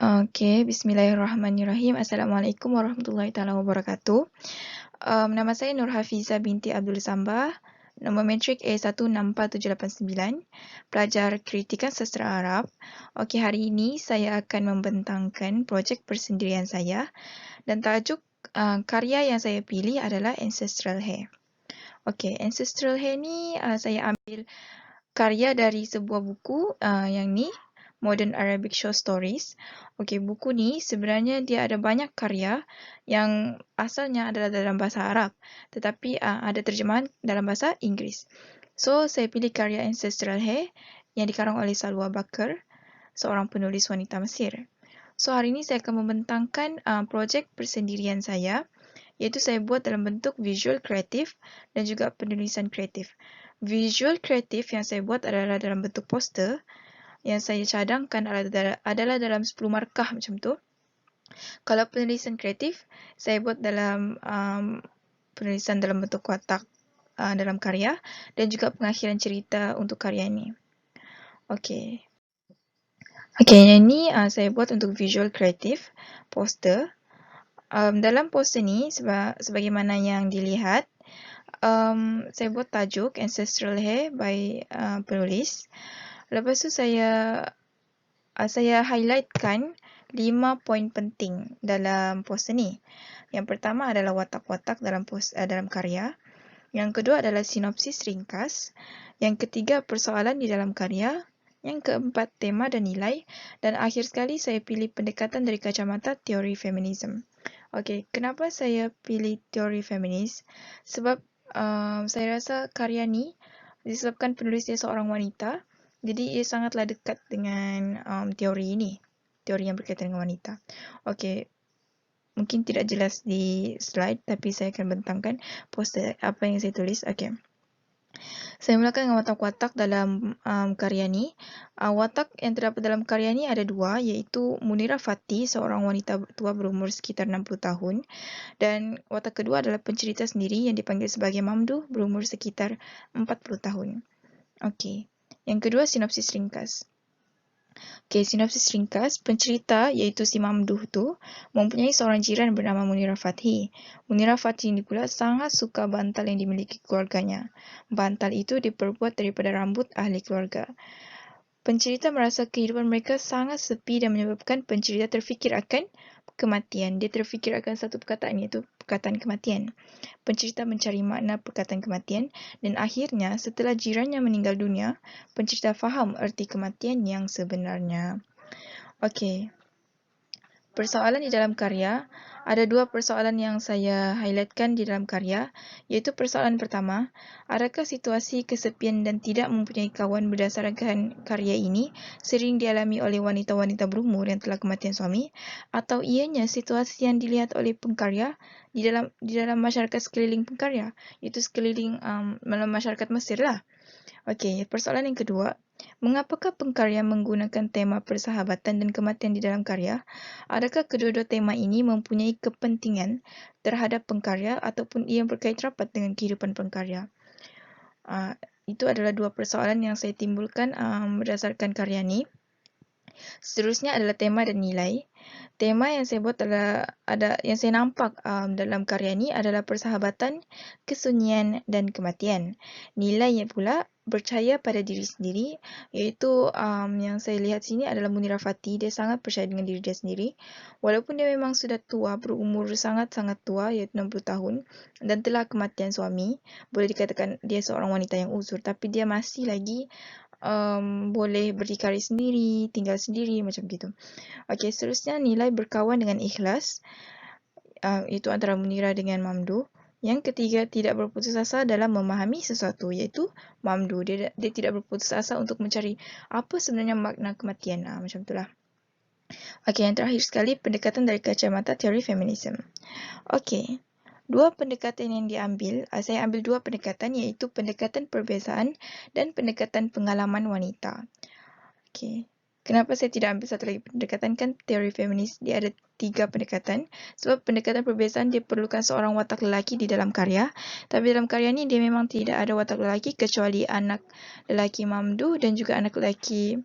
Bismillahirrahmanirrahim. Assalamualaikum warahmatullahi taala wabarakatuh. Nama saya Nur Hafiza binti Abdul Sambah. Nombor matrik A164789. Pelajar Kritikan Sastra Arab. Okey, hari ini saya akan membentangkan projek persendirian saya dan tajuk karya yang saya pilih adalah Ancestral Hair. Okey, Ancestral Hair ni saya ambil karya dari sebuah buku yang ni, Modern Arabic Short Stories. Okey, buku ni sebenarnya dia ada banyak karya yang asalnya adalah dalam bahasa Arab, tetapi ada terjemahan dalam bahasa Inggeris. So, saya pilih karya Ancestral Hair yang dikarang oleh Salwa Bakr, seorang penulis wanita Mesir. So, hari ini saya akan membentangkan projek persendirian saya, iaitu saya buat dalam bentuk visual kreatif dan juga penulisan kreatif. Visual kreatif yang saya buat adalah dalam bentuk poster yang saya cadangkan adalah dalam 10 markah macam tu. Kalau penulisan kreatif, saya buat dalam penulisan dalam bentuk kotak dalam karya dan juga pengakhiran cerita untuk karya ini. Okey. Okey, yang ini saya buat untuk visual kreatif, poster. Dalam poster ni, sebagaimana yang dilihat, saya buat tajuk Ancestral Hair by penulis. Lepas tu saya highlightkan 5 poin penting dalam poster ni. Yang pertama adalah watak-watak dalam karya. Yang kedua adalah sinopsis ringkas. Yang ketiga, persoalan di dalam karya. Yang keempat, tema dan nilai. Dan akhir sekali, saya pilih pendekatan dari kacamata teori feminisme. Okey, kenapa saya pilih teori feminis? Sebab saya rasa karya ni disebabkan penulis dia seorang wanita, jadi ia sangatlah dekat dengan teori ini, teori yang berkaitan dengan wanita. Okey, mungkin tidak jelas di slide, tapi saya akan bentangkan poster apa yang saya tulis. Okey. Saya mulakan dengan watak-watak dalam karya ni. Watak yang terdapat dalam karya ni ada dua, iaitu Munirah Fatty, seorang wanita tua berumur sekitar 60 tahun. Dan watak kedua adalah pencerita sendiri yang dipanggil sebagai Mamduh, berumur sekitar 40 tahun. Okey. Yang kedua, sinopsis ringkas. Okey, sinopsis ringkas, pencerita iaitu si Mamduh tu mempunyai seorang jiran bernama Munirah Fathy. Munirah Fathy ini pula sangat suka bantal yang dimiliki keluarganya. Bantal itu diperbuat daripada rambut ahli keluarga. Pencerita merasa kehidupan mereka sangat sepi dan menyebabkan pencerita terfikir akan kematian. Dia terfikir akan satu perkataan, iaitu perkataan kematian. Pencerita mencari makna perkataan kematian dan akhirnya setelah jirannya meninggal dunia, pencerita faham erti kematian yang sebenarnya. Okey. Persoalan di dalam karya, ada dua persoalan yang saya highlightkan di dalam karya, iaitu persoalan pertama, adakah situasi kesepian dan tidak mempunyai kawan berdasarkan karya ini sering dialami oleh wanita-wanita berumur yang telah kematian suami, atau ianya situasi yang dilihat oleh pengkarya di dalam masyarakat sekeliling pengkarya, iaitu sekeliling dalam masyarakat Mesir lah. Okey, persoalan yang kedua, mengapakah pengkarya menggunakan tema persahabatan dan kematian di dalam karya? Adakah kedua-dua tema ini mempunyai kepentingan terhadap pengkarya ataupun ia berkait rapat dengan kehidupan pengkarya? Itu adalah dua persoalan yang saya timbulkan berdasarkan karya ni. Seterusnya adalah tema dan nilai. Tema yang saya buat yang saya nampak dalam karya ni adalah persahabatan, kesunyian dan kematian. Nilainya pula percaya pada diri sendiri, iaitu yang saya lihat sini adalah Munirah Fatty. Dia sangat percaya dengan diri dia sendiri. Walaupun dia memang sudah tua, berumur sangat-sangat tua, iaitu 60 tahun dan telah kematian suami, boleh dikatakan dia seorang wanita yang uzur, tapi dia masih lagi boleh berdikari sendiri, tinggal sendiri, macam gitu. Okey, seterusnya nilai berkawan dengan ikhlas, itu antara Munirah dengan Mamduh. Yang ketiga, tidak berputus asa dalam memahami sesuatu, iaitu Mamduh. Dia tidak berputus asa untuk mencari apa sebenarnya makna kematian, macam itulah. Okey, yang terakhir sekali, pendekatan dari kacamata teori feminisme. Okey. Dua pendekatan yang diambil, saya ambil dua pendekatan, iaitu pendekatan perbezaan dan pendekatan pengalaman wanita. Okey. Kenapa saya tidak ambil satu lagi pendekatan? Kan teori feminis dia ada 3 pendekatan. Sebab pendekatan perbezaan dia perlukan seorang watak lelaki di dalam karya. Tapi dalam karya ni dia memang tidak ada watak lelaki kecuali anak lelaki Mamduh dan juga anak lelaki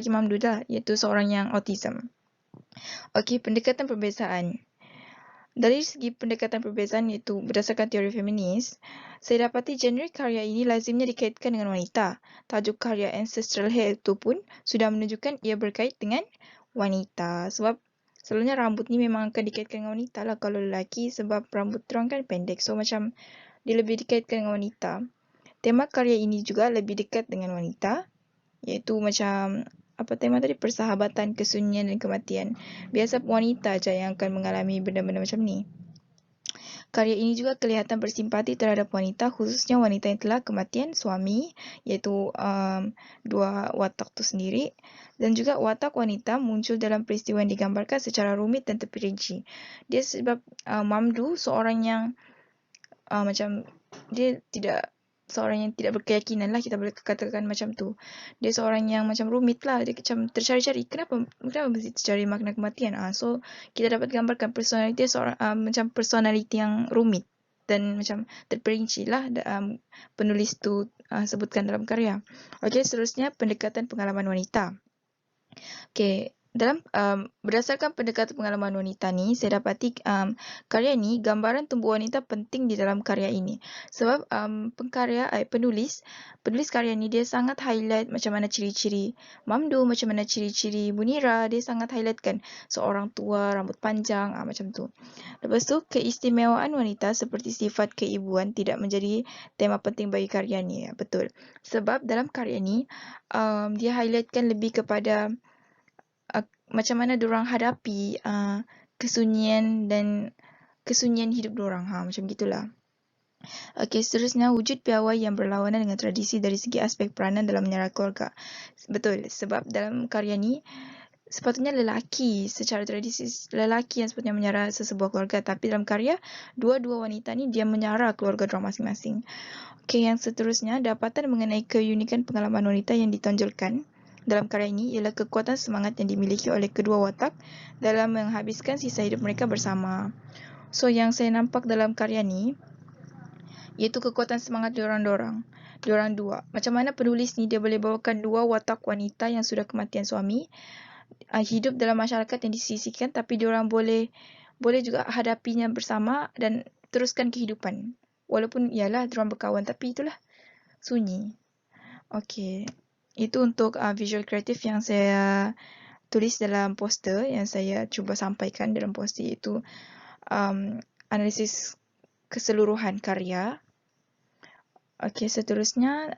Mamduh dah, iaitu seorang yang autism. Okey, pendekatan perbezaan. Dari segi pendekatan perbezaan iaitu berdasarkan teori feminis, saya dapati genre karya ini lazimnya dikaitkan dengan wanita. Tajuk karya Ancestral Hair itu pun sudah menunjukkan ia berkait dengan wanita. Sebab selalunya rambut ni memang akan dikaitkan dengan wanita lah kalau lelaki sebab rambut diorang kan pendek. So macam dia lebih dikaitkan dengan wanita. Tema karya ini juga lebih dekat dengan wanita, iaitu macam apa tema tadi, persahabatan, kesunyian dan kematian. Biasa wanita aja yang akan mengalami benda-benda macam ni. Karya ini juga kelihatan bersimpati terhadap wanita, khususnya wanita yang telah kematian suami, iaitu dua watak tu sendiri. Dan juga watak wanita muncul dalam peristiwa yang digambarkan secara rumit dan terperinci. Dia sebab Mamdu seorang yang macam dia tidak seorang yang tidak berkeyakinan lah, kita boleh katakan macam tu. Dia seorang yang macam rumit lah, dia macam tercari-cari kenapa mesti tercari makna kematian. So kita dapat gambarkan personaliti dia seorang macam personaliti yang rumit dan macam terperinci lah penulis tu sebutkan dalam karya. Okey, seterusnya pendekatan pengalaman wanita. Okey, dalam berdasarkan pendekatan pengalaman wanita ni, saya dapati karya ni gambaran tumbuh wanita penting di dalam karya ini. Sebab penulis karya ni dia sangat highlight macam mana ciri-ciri Mamdu, macam mana ciri-ciri Munira, dia sangat highlightkan seorang tua, rambut panjang, macam tu. Lepas tu, keistimewaan wanita seperti sifat keibuan tidak menjadi tema penting bagi karya ni. Betul. Sebab dalam karya ni, dia highlightkan lebih kepada macam mana diorang hadapi kesunyian dan kesunyian hidup diorang. Macam gitulah. Okey, seterusnya wujud piawai yang berlawanan dengan tradisi dari segi aspek peranan dalam menyarat keluarga. Betul, sebab dalam karya ni sepatutnya lelaki secara tradisi lelaki yang sepatutnya menyara sesebuah keluarga, tapi dalam karya dua-dua wanita ni dia menyara keluarga diorang masing-masing. Okey, yang seterusnya dapatan mengenai keunikan pengalaman wanita yang ditonjolkan dalam karya ini ialah kekuatan semangat yang dimiliki oleh kedua watak dalam menghabiskan sisa hidup mereka bersama. So yang saya nampak dalam karya ni iaitu kekuatan semangat diorang dua. Macam mana penulis ni dia boleh bawakan dua watak wanita yang sudah kematian suami hidup dalam masyarakat yang disisihkan, tapi diorang boleh juga hadapinya bersama dan teruskan kehidupan. Walaupun ialah diorang berkawan, tapi itulah sunyi. Okey. Itu untuk visual kreatif yang saya tulis dalam poster yang saya cuba sampaikan dalam poster, iaitu analisis keseluruhan karya. Okey, seterusnya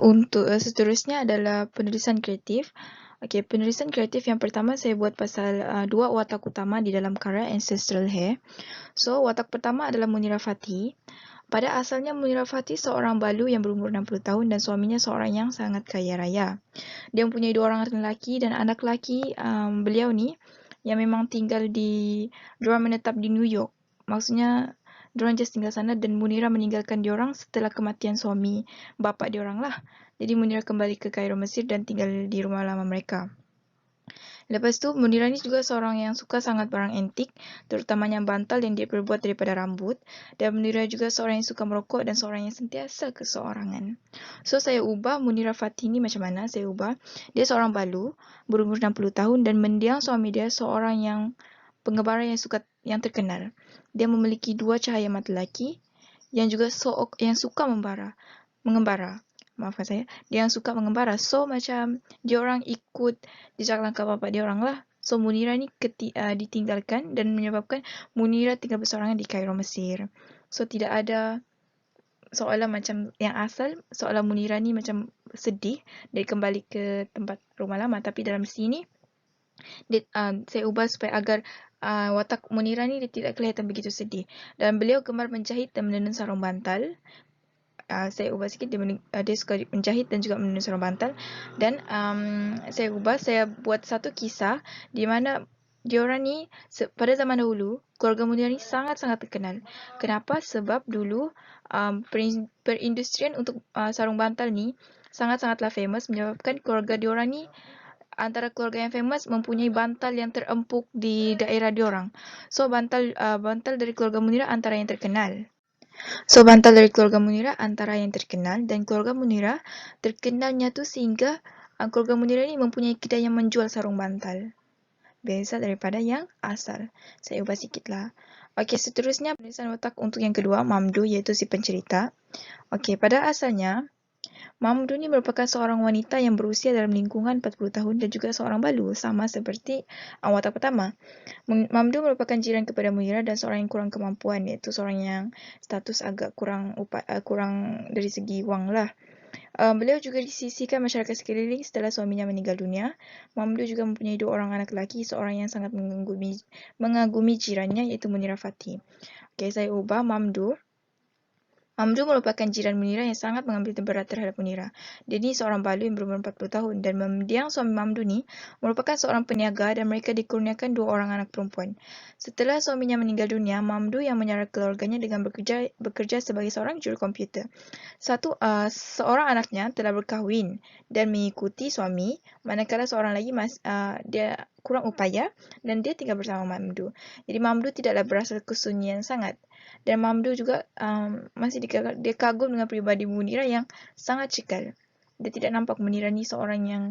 untuk seterusnya adalah penulisan kreatif. Okey, penulisan kreatif yang pertama saya buat pasal dua watak utama di dalam karya Ancestral Hair. So, watak pertama adalah Munira Fathy. Pada asalnya Munira Fathy seorang balu yang berumur 60 tahun dan suaminya seorang yang sangat kaya raya. Dia mempunyai dua orang lelaki dan anak lelaki beliau ni yang memang diorang menetap di New York. Maksudnya diorang just tinggal sana dan Munira meninggalkan diorang setelah kematian suami bapa diorang lah. Jadi Munira kembali ke Kairo, Mesir dan tinggal di rumah lama mereka. Lepas tu, Munira ni juga seorang yang suka sangat barang antik, terutamanya bantal yang dia perbuat daripada rambut. Dan Munira juga seorang yang suka merokok dan seorang yang sentiasa keseorangan. So, saya ubah Munira Fathy ni macam mana? Saya ubah. Dia seorang balu, berumur 60 tahun dan mendiang suami dia seorang yang pengembara yang terkenal. Dia memiliki dua cahaya mata lelaki yang juga yang suka mengembara. Maafkan saya, dia yang suka mengembara. So macam diorang ikut jejak langkah bapa diorang lah. So Munira ni ditinggalkan dan menyebabkan Munira tinggal bersorangan di Kairo, Mesir. So tidak ada seolah macam yang asal, seolah Munira ni macam sedih dia kembali ke tempat rumah lama, tapi dalam sini saya ubah supaya agar watak Munira ni dia tidak kelihatan begitu sedih. Dan beliau gemar menjahit dan menenun sarung bantal. Saya ubah sikit, dia suka menjahit dan juga menenun sarung bantal. Dan saya buat satu kisah di mana diorang ni pada zaman dahulu keluarga Munira ni sangat-sangat terkenal. Kenapa? Sebab dulu perindustrian untuk sarung bantal ni sangat-sangatlah famous, menyebabkan keluarga diorang ni antara keluarga yang famous mempunyai bantal yang terempuk di daerah diorang. So bantal dari keluarga Munira antara yang terkenal. Dan keluarga Munira terkenalnya tu sehingga Keluarga Munira ni mempunyai kedai yang menjual sarung bantal. Beza daripada yang asal. Saya ubah sikitlah. Okey, seterusnya penulisan watak untuk yang kedua, Mamdu, iaitu si pencerita. Okey, pada asalnya, Mamdu ni merupakan seorang wanita yang berusia dalam lingkungan 40 tahun dan juga seorang balu, sama seperti watak pertama. Mamdu merupakan jiran kepada Munira dan seorang yang kurang kemampuan, iaitu seorang yang status agak kurang dari segi wang lah. Beliau juga disisihkan masyarakat sekeliling setelah suaminya meninggal dunia. Mamdu juga mempunyai 2 orang anak lelaki, seorang yang sangat mengagumi jirannya iaitu Munira Fatih. Okey, saya ubah Mamdu. Mamdu merupakan jiran Munira yang sangat mengambil berat terhadap Munira. Dia ni seorang balu yang berumur 40 tahun dan mendiang suami Mamdu ni merupakan seorang peniaga dan mereka dikurniakan 2 orang anak perempuan. Setelah suaminya meninggal dunia, Mamdu yang menyara keluarganya dengan bekerja sebagai seorang juru komputer. Seorang anaknya telah berkahwin dan mengikuti suami, manakala seorang lagi dia kurang upaya dan dia tinggal bersama Mamdu. Jadi Mamdu tidaklah berasa kesunyian sangat. Dan Mamdu juga dia kagum dengan peribadi Munira yang sangat cekal. Dia tidak nampak Munira ni seorang yang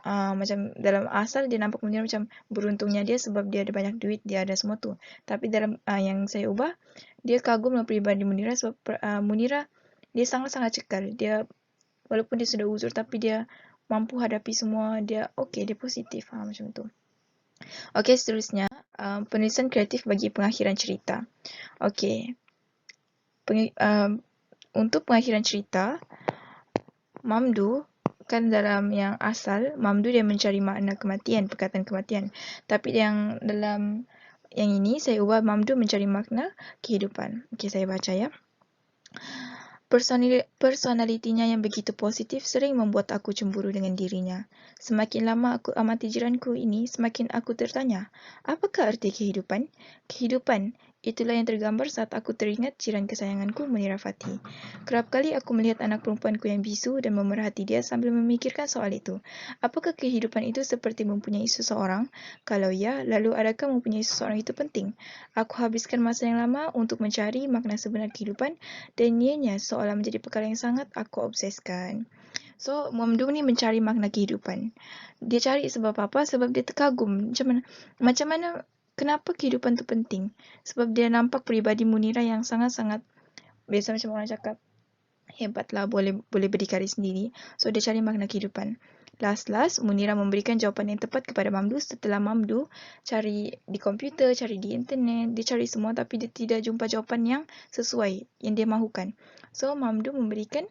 macam dalam asal dia nampak Munira macam beruntungnya dia sebab dia ada banyak duit, dia ada semua tu. Tapi dalam yang saya ubah, dia kagum dengan peribadi Munira sebab Munira dia sangat-sangat cekal. Dia walaupun dia sudah uzur tapi dia mampu hadapi semua, dia positif macam tu. Okey, seterusnya penulisan kreatif bagi pengakhiran cerita. Okey. Untuk pengakhiran cerita, Mamdu kan dalam yang asal, Mamdu dia mencari makna kematian, perkataan kematian. Tapi yang dalam yang ini saya ubah Mamdu mencari makna kehidupan. Okey, saya baca ya. Personalitinya yang begitu positif sering membuat aku cemburu dengan dirinya. Semakin lama aku amati jiranku ini, semakin aku tertanya, apakah arti kehidupan? Kehidupan, itulah yang tergambar saat aku teringat jiran kesayanganku Munira Fatih. Kerap kali aku melihat anak perempuanku yang bisu dan memerhati dia sambil memikirkan soal itu. Apakah kehidupan itu seperti mempunyai seseorang? Kalau ya, lalu adakah mempunyai seseorang itu penting? Aku habiskan masa yang lama untuk mencari makna sebenar kehidupan dan ianya seolah menjadi perkara yang sangat aku obseskan. So, Mamdu ni mencari makna kehidupan. Dia cari sebab apa? Sebab dia terkagum. Macam mana kenapa kehidupan tu penting? Sebab dia nampak peribadi Munira yang sangat-sangat biasa macam orang cakap hebatlah, boleh berdikari sendiri. So, dia cari makna kehidupan. Last, Munira memberikan jawapan yang tepat kepada Mamdu setelah Mamdu cari di komputer, cari di internet, dia cari semua tapi dia tidak jumpa jawapan yang sesuai, yang dia mahukan. So, Mamdu memberikan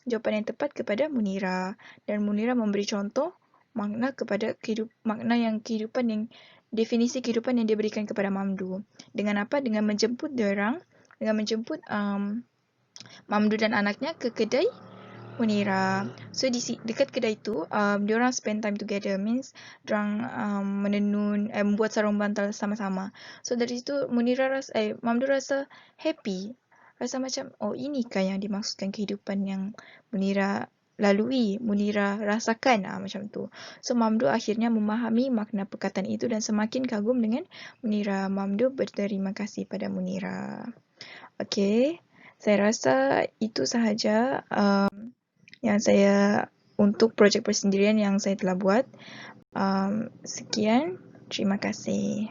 jawapan yang tepat kepada Munira dan Munira memberi contoh makna kehidupan yang definisi kehidupan yang dia berikan kepada Mamdu. Dengan apa? Dengan menjemput Mamdu dan anaknya ke kedai Munira. So dekat kedai tu, diorang spend time together, means diorang menenun, membuat sarung bantal sama-sama. So dari situ Mamdu rasa happy. Rasa macam, oh inikah yang dimaksudkan kehidupan yang Munira lalui, Munira rasakan, macam tu. So Mamdu akhirnya memahami makna perkataan itu dan semakin kagum dengan Munira. Mamdu berterima kasih pada Munira. Okey, saya rasa itu sahaja yang saya untuk projek persendirian yang saya telah buat. Sekian, terima kasih.